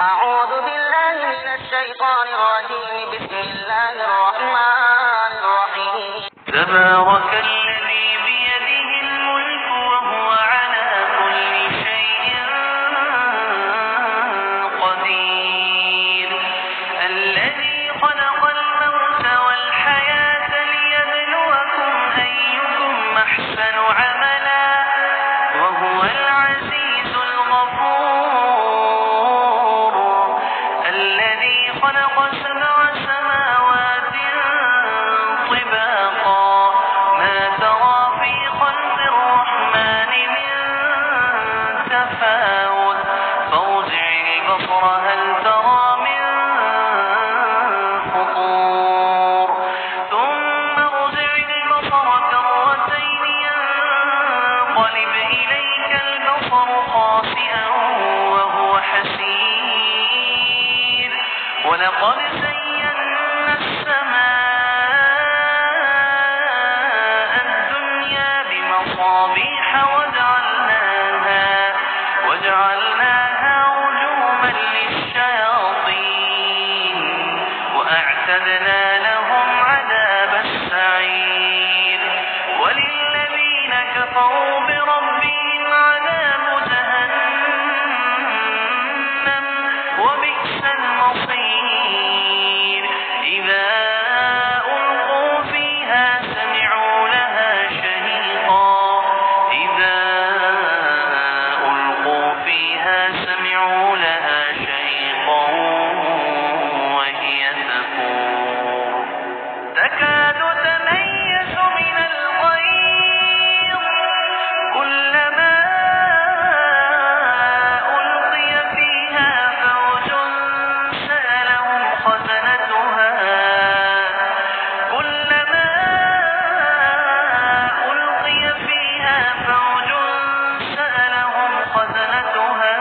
أعوذ بالله من الشيطان الرجيم. بسم الله الرحمن الرحيم. تبارك الذي بيده الملك وهو على كل شيء قدير. الذي خلق الموت والحياة ليبلوكم أيكم أحسن عملا وهو العزيز الغفور. الذي خلق 7 سماوات طباقا ما ترى في خلق الرحمن من تفاوت فارجع البصر هل ترى من فطور ثم ارجع البصر كرتين ينقلب إليك البصر خاسئا وهو حسير. ولقد زينا السماء الدنيا بمصابيح وجعلناها رجوما للشياطين وأعتدنا لهم عذاب السعير. وللذين كفروا بربهم عذاب جهنم وبئس المصير. إذا ألقوا فيها سمعوا لها شهيقا وهي تفور تكاد تميز من الغيظ كلما ألقي فيها فوج سألهم خزنتها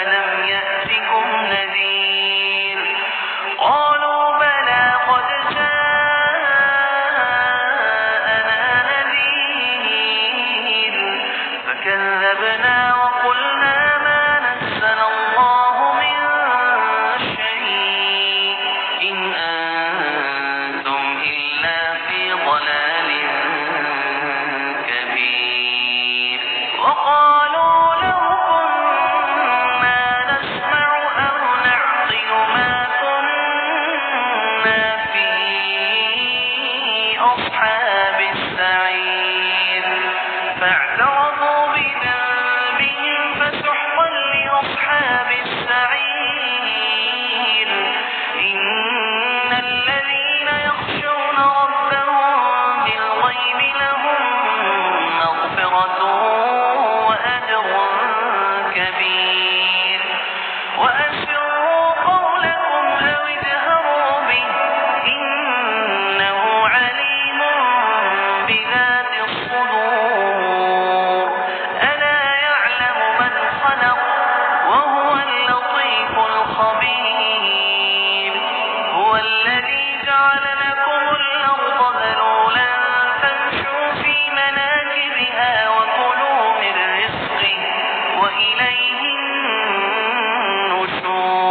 ألم يأتكم نذير قالوا بلى قد جاءنا نذير فكذبنا وقلنا ما نزل الله من شيء إن أنتم إلا في ضلال كبير. وقالوا لو كنا نسمع أو نعقل ما كنا في أصحاب السعير فاعترفوا بذنبهم فسحقا لأصحاب السعير. إن الذين يخشون ربهم بالغيب لهم مغفرة وأجر كبير. وأسروا قولكم أو اجهروا به إنه عليم بذات الصدور. ألا يعلم من خلق وهو اللطيف الخبير. هو الذي جعل لكم الأرض ذلولا فامشوا في مناكبها وكلوا من رزقه وإليه النشور.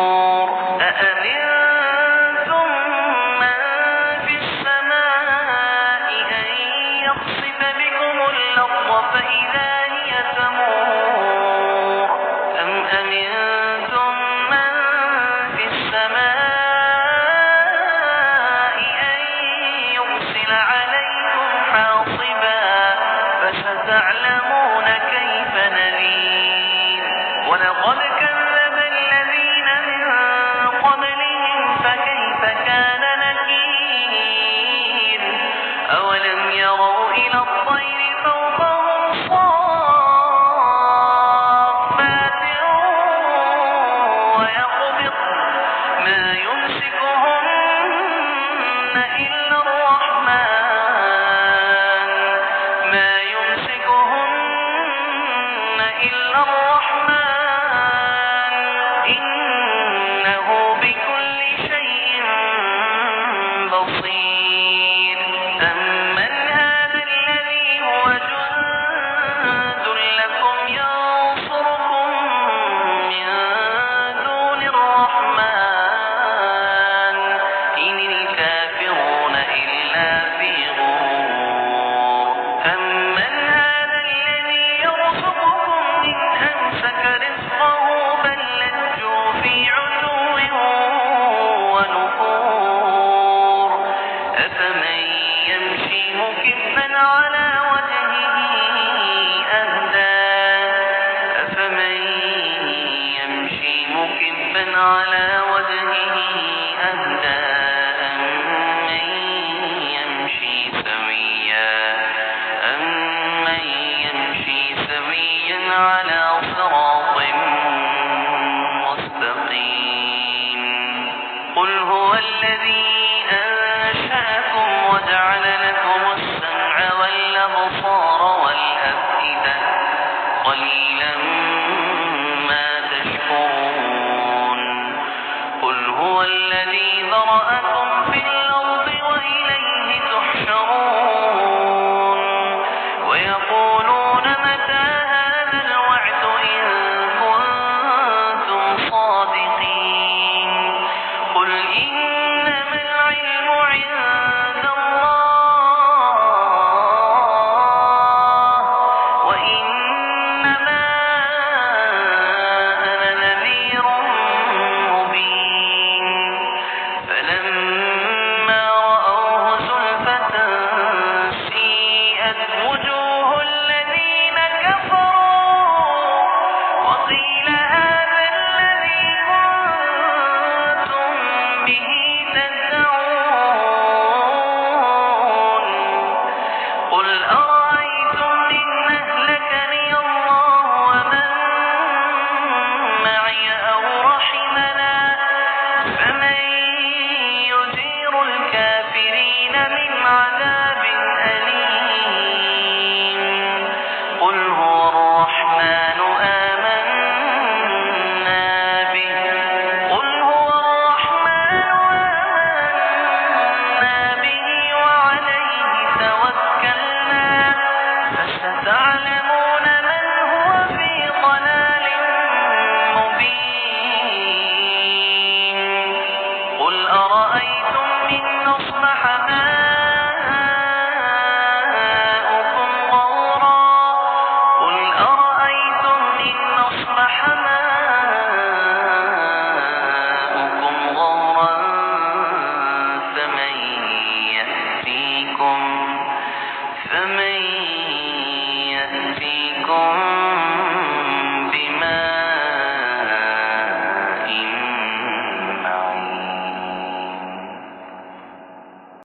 مكبا على وجهه أهدى أمن يمشي سويا على صراط مستقيم قل هو الذي أنشأكم وجعل لكم السمع والأبصار والأفئدة قليلا ما تشكرون قل هو الذي ذرأكم في الأرض وإليه